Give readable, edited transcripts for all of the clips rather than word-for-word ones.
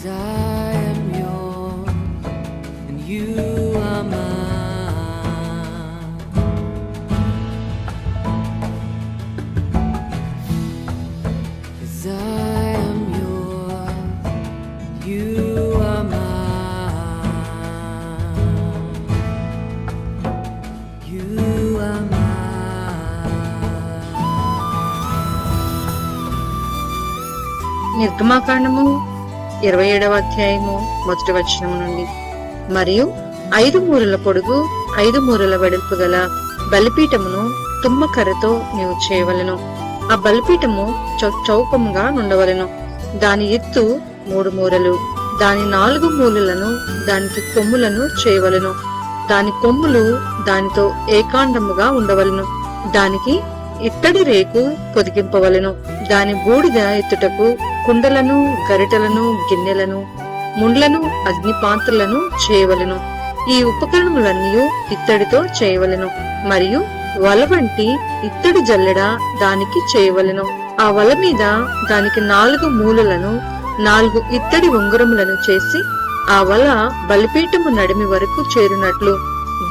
'Cause I am yours and you are mine. 'Cause I am yours, you are mine. You are mine. నిర్గమాకాండము 27వ అధ్యాయము 1వ వచనము నుండి. మరియు 5 మూరల పొడుగు 5 మూరల వెడల్పు గల బలిపీఠమును తుమ్మకర్రతో నీవు చేయవలెను. ఆ బలిపీఠము చౌకముగా నుండవలెను. దాని ఎత్తు 3 మూరలు. దాని 4 మూలలను దానికి కొమ్ములను చేయవలెను. దాని కొమ్ములు దానితో ఏకాండముగా ఉండవలెను. దానికి ఇత్తడి రేకు పొదిగింపవలెను. దాని బూడిద ఎత్తుటకు కుండలను, గరిటలను, గిన్నెలను, ముండ్లను, అగ్నిపాత్రలను చేయవలెను. ఈ ఉపకరణములన్నీ ఇత్తడితో చేయవలెను. మరియు వల వంటి ఇత్తడి జల్లెడ దానికి చేయవలెను. ఆ వల మీద దానికి 4 మూలలను 4 ఇత్తడి ఉంగరములను చేసి ఆ వల బలిపీఠము నడిమి వరకు చేరినట్లు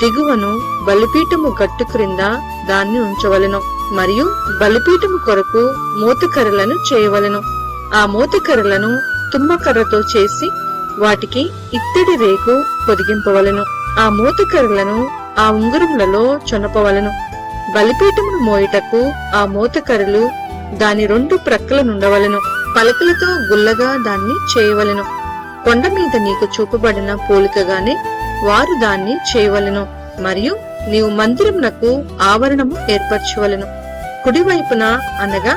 దిగువను బలిపీఠము గట్టు క్రింద దాన్ని ఉంచవలెను. మరియు బలిపీఠము కొరకు మోతకర్రలను చేయవలెను. ఆ మోతకర్రలను తుమ్మకర్రతో చేసి వాటికి ఇత్తడి రేకు పొదిగింపవలెను. ఆ మోతకర్రలను ఆ ఉంగరములలో చొనపవలెను. బలిపీఠమును మోయుటకు ఆ మోతకర్రలు దాని 2 ప్రక్కలనుండవలెను. పలకలతో గుల్లగా దాన్ని చేయవలెను. కొండ మీద నీకు చూపబడిన పోలికగానే వారు దాన్ని చేయవలెను. మరియు నీవు మందిరమునకు ఆవరణము ఏర్పరచవలెను. కుడివైపున అనగా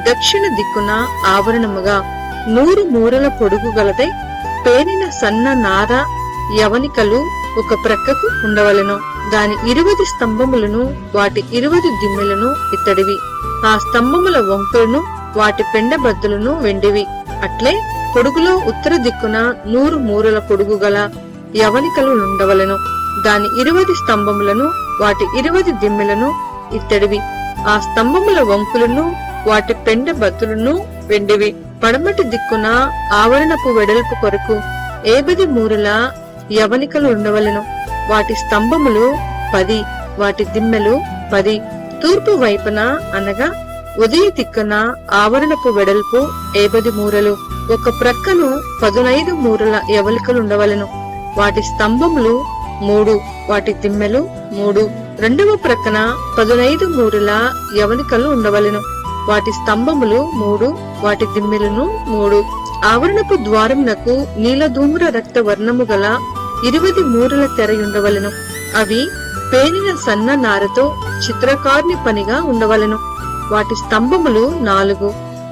దక్షిణ దిక్కున ఆవరణముగా 100 మూరల పొడుగు గలదై పేనిన సన్న నార యవనికలు ఒక ప్రక్కకు ఉండవలెను. దాని 20 స్తంభములను వాటి 20 దిమ్మెలను ఇత్తడివి. ఆ స్తంభముల వంపులను వాటి పెండబద్దలను వెండివి. అట్లే పొడుగులో ఉత్తర దిక్కున 100 మూరల పొడుగు గల యవనికలు ఉండవలెను. దాని 20 స్తంభములను వాటి 20 దిమ్మెలను ఇత్తడివి. ఆ స్తంభముల వంపులను వాటి పెండ బద్దులను వెండివి. పడమటి దిక్కున ఆవరణపు వెడల్పు కొరకు 50 మూరల యవనికలు ఉండవలెను. వాటి స్తంభములు 10, వాటి దిమ్మెలు 10. తూర్పు వైపున అనగా ఉదయ దిక్కున ఆవరణపు వెడల్పు 50 మూరలు. ఒక ప్రక్కను 15 మూరల యవలికలు ఉండవలెను. వాటి స్తంభములు 3, వాటి దిమ్మెలు 3. రెండవ ప్రక్కన 15 మూరల యవనికలు ఉండవలెను. వాటి స్తంభములు 3, వాటి దిమ్మెలను 3. ఆవరణపు ద్వారమునకు నీలధూమ్ర రక్త వర్ణము గల 20 మూరల తెరయుండవలెను. అవి పేనిన సన్న నారతో చిత్రకారుని పనిగా ఉండవలెను. వాటి స్తంభములు 4,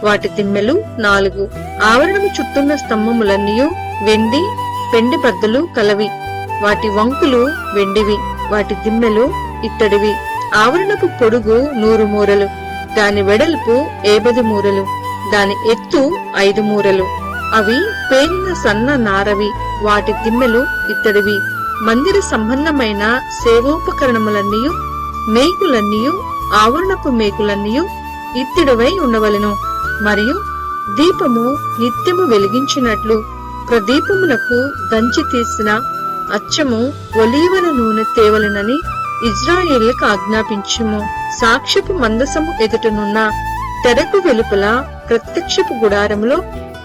వాటి దిమ్మెలు 4. ఆవరణము చుట్టున్న స్తంభములన్నీ వెండి పెండి బద్దలు కలవి. వాటి వంకులు వెండివి. వాటి దిమ్మెలు ఇత్తడివి. ఆవరణపు పొడుగు 100 మూరలు. దాని వెడల్పు 50 మూరలు. దాని ఎత్తు 5 మూరలు. అవి పేనిన సన్న నారవి. వాటి దిమ్మెలు ఇత్తడివి. మందిర సంబంధమైన సేవోపకరణములన్నీ మేకులన్నీ ఆవరణపు మేకులన్నీ ఇత్తడివై ఉండవలెను. మరియు దీపము నిత్యము వెలిగించినట్లు ప్రదీపమునకు దంచి తీసిన అచ్చము ఒలీవల నూనె తేవలెనని ఇజ్రాయేలుకు ఆజ్ఞాపించుము. సాక్ష్యపు మందసము ఎదుటనున్న తెరకు వెలుపల ప్రత్యక్షపు గుడారములో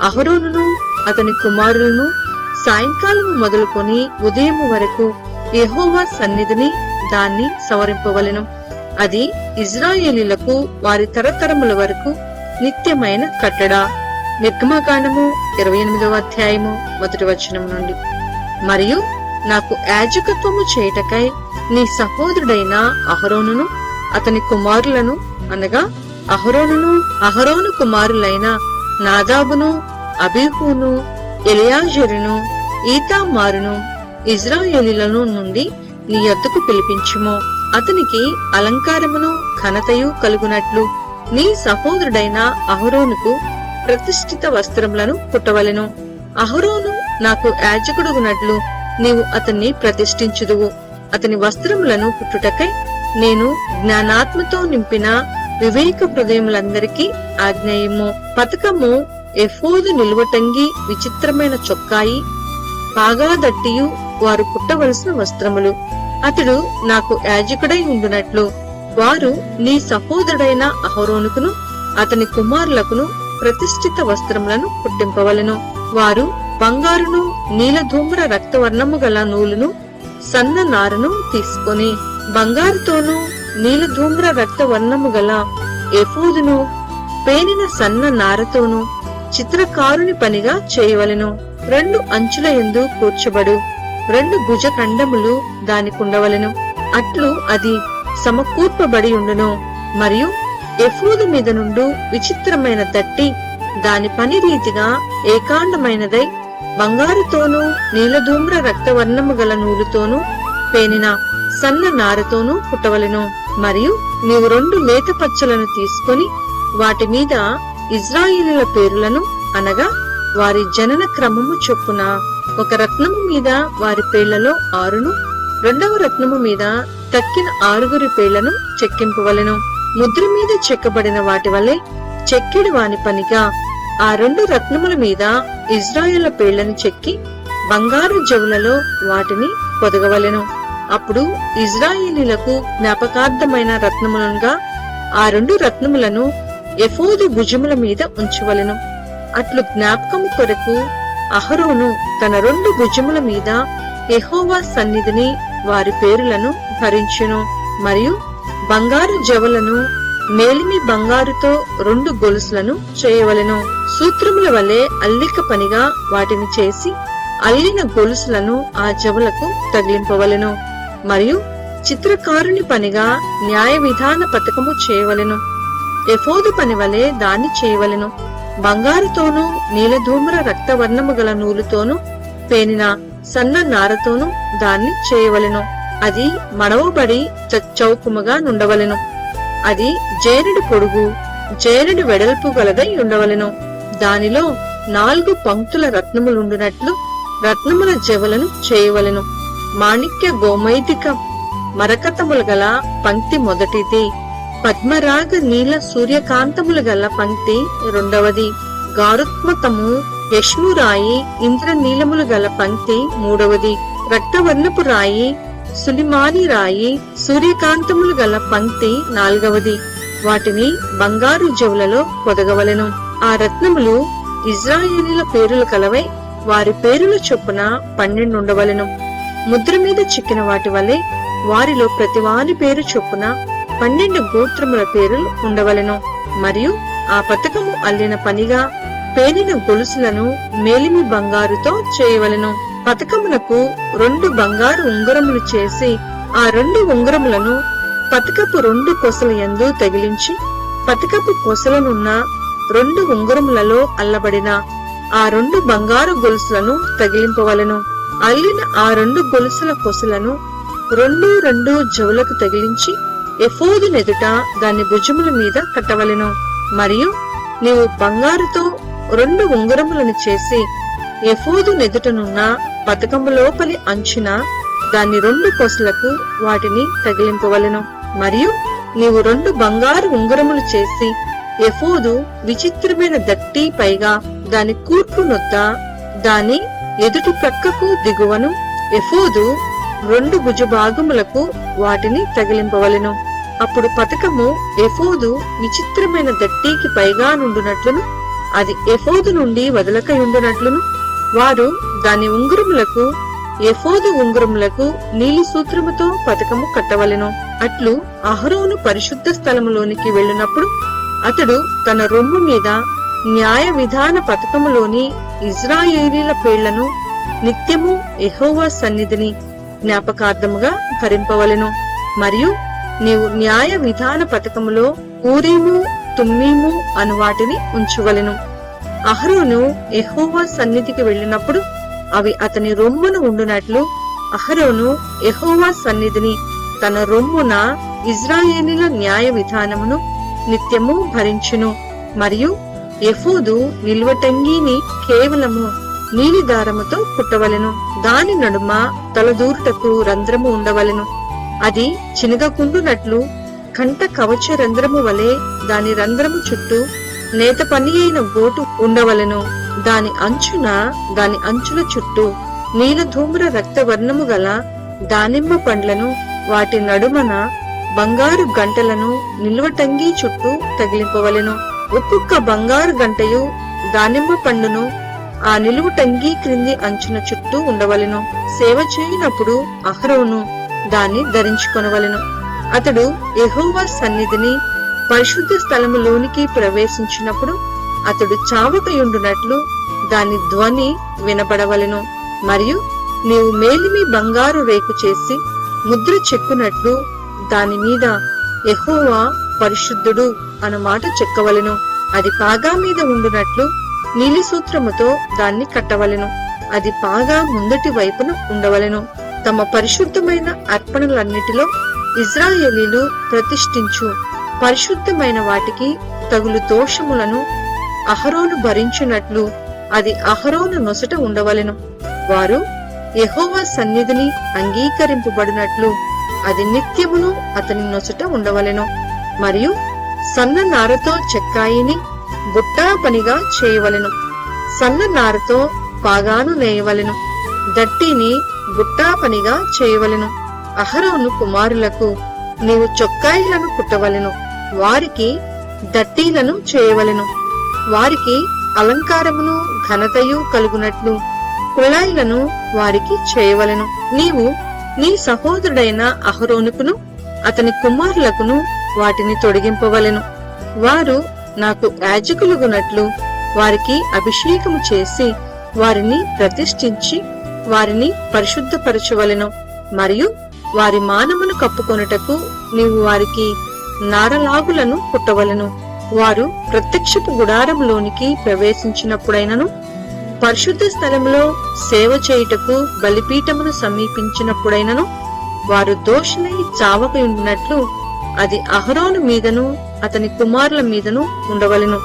అహరోనును అతని కుమారులను సాయంకాలము మొదలుకొని ఉదయము వరకు యెహోవా సన్నిధిని దాన్ని సవరింపవలెను. అది ఇజ్రాయేలీలకు వారి తరతరముల వరకు నిత్యమైన కట్టడ. నిర్గమకాండము 28వ అధ్యాయము 1వ వచనం నుండి. మరియు నాకు యాజకత్వము చేయుటకై నీ సహోదరుడైన అహరోనును అతని కుమారులను అనగా అహరోను కుమారులైన నాదాబును, అబీహును, ఎలియాజరును, ఈతామారును ఇజ్రాయేలీలను నుండి నీ యొద్దకు పిలిపించుము. అతనికి అలంకారమును ఘనతయు కలుగునట్లు నీ సహోదరుడైన అహరోనుకు ప్రతిష్ఠిత వస్త్రములను కుట్టవలెను. అహరోను నాకు యాజకుడుగునట్లు నీవు అతన్ని ప్రతిష్ఠించుదువు. అతని వస్త్రములను కుట్టుటకై నేను జ్ఞానాత్మతో నింపిన వివేక హృదయములందరికీ ఆజ్ఞేయము. పతకము ఎఫోదు నిలువటంగి విచిత్రమైన చొక్కాయి పాగాదట్టియు వారు కుట్టవలసిన వస్త్రములు. అతడు నాకు యాజకుడై ఉండునట్లు వారు నీ సహోదరుడైన అహరోనుకును అతని కుమారులకును ప్రతిష్ఠిత వస్త్రములను కుట్టింపవలెను. వారు బంగారును నీలధూమ్ర రక్తవర్ణము గల నూలును సన్న నారను తీసుకొని బంగారుతోనూ నీలధూమ్ర రక్తవర్ణము గల ఎఫోదును పేనిన సన్న నారతోనూ చిత్రకారుని పనిగా చేయవలెను. 2 అంచుల యందు కూర్చబడు 2 భుజఖండములు దానికుండవలెను. అట్లు అది సమకూర్పబడి ఉండును. మరియు ఎఫోదు మీద నుండు విచిత్రమైన దట్టి దాని పని రీతిగా ఏకాండమైనదై బంగారుతోనూ నీలధూమ్ర రక్తవర్ణము గల నూలుతోనూ పేనిన సన్న నారతోనూ కుట్టవలెను. మరియు నీవు 2 లేత పచ్చలను తీసుకొని వాటి మీద ఇజ్రాయేలీల పేరులను అనగా వారి జనన క్రమము చొప్పున ఒక రత్నము మీద వారి పేర్లలో 6ను, 2వ రత్నము మీద తక్కిన 6 పేర్లను చెక్కింపవలెను. ముద్ర మీద చెక్కబడిన వాటి వలె చెక్కిడి వాని పనిగా ఆ 2 రత్నముల మీద ఇజ్రాయేళ్ల పేర్లను చెక్కి బంగారు జవులలో వాటిని పొదగవలెను. అప్పుడు ఇజ్రాయేలీలకు జ్ఞాపకార్థమైన రత్నములుగా ఆ 2 రత్నములను ఎఫోదు భుజముల మీద ఉంచవలెను. అట్లు జ్ఞాపకము కొరకు అహరోను తన 2 భుజముల మీద యెహోవా సన్నిధిని వారి పేరులను భరించును. మరియు బంగారు జవలను మేలిమి బంగారుతో 2 గొలుసులను చేయవలెను. సూత్రముల వలె అల్లిక పనిగా వాటిని చేసి అల్లిన గొలుసులను ఆ జవులకు తగిలింపవలెను. మరియు చిత్రకారుని పనిగా న్యాయ విధాన పథకము చేయవలెను. ఎఫోదు పని వలె దాన్ని చేయవలెను. బంగారుతోనూ నీలధూమ్ర రక్తవర్ణము గల నూలుతోనూ పేనిన సన్న నారతోనూ దాన్ని చేయవలెను. అది మడవబడి చౌకముగా నుండవలెను. అది జేరెడు పొడుగు జేరెడు వెడల్పు గలదై ఉండవలెను. దానిలో 4 పంక్తుల రత్నములుండునట్లు రత్నముల జవలను చేయవలెను. మాణిక్య గోమైతిక మరకతములు గల పంక్తి మొదటిది. పద్మరాగ నీల సూర్యకాంతములు గల పంక్తి 2వది. గారుత్మకము యష్మురాయి ఇంద్రనీలములు గల పంక్తి 3వది. రక్తవర్ణపు రాయి సులిమాని రాయి సూర్యకాంతములు గల పంక్తి 4వది. వాటిని బంగారు జవులలో పొదగవలెను. ఆ రత్నములు ఇజ్రాయేలీల పేరులు కలవై వారి పేరుల చొప్పున 12 ఉండవలెను. ముద్ర మీద చిక్కిన వాటి వలె వారిలో ప్రతివాని పేరు చొప్పున 12 గోత్రముల పేరులు ఉండవలెను. మరియు ఆ పతకము అల్లిన పనిగా పేనిన గొలుసులను మేలిమి బంగారుతో చేయవలెను. పతకమునకు 2 బంగారు ఉంగరములు చేసి ఆ 2 ఉంగరములను పతకపు 2 కొసల యందు తగిలించి పతకపు కొసలనున్న 2 ఉంగరములలో అల్లబడిన ఆ 2 బంగారు గొలుసులను తగిలింపవలెను. అల్లిన ఆ 2 గొలుసుల కొసలను 2 జవులకు తగిలించి ఎఫోదు నెదుట దాని భుజముల మీద కట్టవలెను. మరియు నీవు బంగారుతో 2 ఉంగరములను చేసి ఎఫోదు నెదుటనున్న పతకము లోపలి అంచున దాని 2 కొసలకు వాటిని తగిలింపవలెను. మరియు నీవు 2 బంగారు ఉంగరములు చేసి ఎఫోదు విచిత్రమైన దట్టి పైగా దాని కూర్పు నొద్ద దాని ఎదుటి ప్రక్కకు దిగువను ఎఫోదు 2 భుజభాగములకు వాటిని తగిలింపవలెను. అప్పుడు పతకము ఎఫోదు విచిత్రమైన దట్టికి పైగా నుండునట్లును అది ఎఫోదు నుండి వదలకయుండునట్లును వారు దాని ఉంగరములకు ఎఫోదు ఉంగరములకు నీలి సూత్రముతో పతకము కట్టవలెను. అట్లు అహరోను పరిశుద్ధ స్థలములోనికి వెళ్ళినప్పుడు అతడు తన రొమ్ము మీద న్యాయ విధాన పతకములోని ఇజ్రాయేలీల పేర్లను నిత్యము యెహోవా సన్నిధిని జ్ఞాపకార్థముగా భరింపవలెను. మరియు నీవు న్యాయ విధాన పతకములో ఊరీము తుమ్మీము అను వాటిని ఉంచవలెను. అహరోను యెహోవా సన్నిధికి వెళ్ళినప్పుడు అవి అతని రొమ్మున ఉండునట్లు అహరోను యెహోవా సన్నిధిని తన రొమ్మున ఇజ్రాయేలీల న్యాయ విధానమును నిత్యము భరించును. మరియు ఎఫోదు నిలువటంగీని కేవలము నీలి దారముతో కుట్టవలెను. దాని నడుమ తలదూరుటకు రంధ్రము ఉండవలెను. అది చినగకుండునట్లు కంట కవచ రంధ్రము వలె దాని రంధ్రము చుట్టూ నేత పని అయిన బోటు ఉండవలెను. దాని అంచుల చుట్టూ నీలధూమ్ర రక్తవర్ణము గల దానిమ్మ పండ్లను, వాటి నడుమన బంగారు గంటలను నిల్వటంగి చుట్టూ తగిలింపవలెను. ఒక్కొక్క బంగారు గంటయు దానిమ్మ పండును ఆ నిలువుటంగి క్రింది అంచున చుట్టూ ఉండవలెను. సేవ చేయనప్పుడు అహరోను దాన్ని ధరించుకొనవలెను. అతడు యెహోవా సన్నిధిని పరిశుద్ధ స్థలములోనికి ప్రవేశించినప్పుడు అతడు చావకయుండునట్లు దాని ధ్వని వినబడవలెను. మరియు నీవు మేలిమి బంగారు రేకు చేసి ముద్ర చెక్కునట్లు దాని మీద యెహోవా పరిశుద్ధుడు అన్నమాట చెక్కవలెను. అది పాగా మీద ఉండునట్లు నీలి సూత్రముతో దాన్ని కట్టవలెను. అది పాగా ముందటి వైపున ఉండవలెను. తమ పరిశుద్ధమైన అర్పణలన్నిటిలో ఇశ్రాయేలీలు ప్రతిష్ఠించు పరిశుద్ధమైన వాటికి తగులు దోషములను అహరోను భరించునట్లు అది అహరోను నొసట ఉండవలెను. వారు యెహోవా సన్నిధిని అంగీకరింపబడినట్లు అది నిత్యమును అతని నొసట ఉండవలెను. మరియు సన్న నారతో చెక్కాయిని బుట్టా పనిగా చేయవలెను. సన్న నారతో పాగాను నేయవలెను. దట్టిని బుట్టా పనిగా చేయవలెను. అహరోను కుమారులకు నీవు చొక్కాయిలను కుట్టవలెను. వారికి దట్టీలను చేయవలెను. వారికి అలంకారమును ఘనతయు కలుగునట్లు కుళాయిలను వారికి చేయవలెను. నీవు నీ సహోదరుడైన అహరోనుకును అతని కుమారులకును వాటిని తొడిగింపవలెను. వారు నాకు యాజకులుగునట్లు వారికి అభిషేకము చేసి వారిని ప్రతిష్ఠించి వారిని పరిశుద్ధపరచవలెను. మరియు వారి మానమును కప్పుకొనుటకు నీవు వారికి నారలాగులను కుట్టవలెను. వారు ప్రత్యక్షపు గుడారంలోనికి ప్రవేశించినప్పుడైనను పరిశుద్ధ స్థలములో సేవ చేయుటకు బలిపీఠమును సమీపించినప్పుడైనను వారు దోషులై చావకయుండినట్లు అది అహరోను మీదను అతని కుమారుల మీదను ఉండవలెను.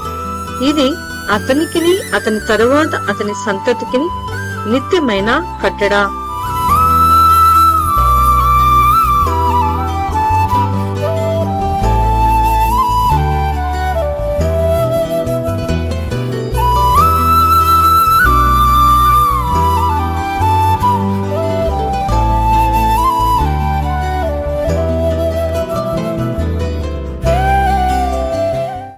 ఇది అతనికిని అతని తరువాత అతని సంతతికిని నిత్యమైన కట్టడ.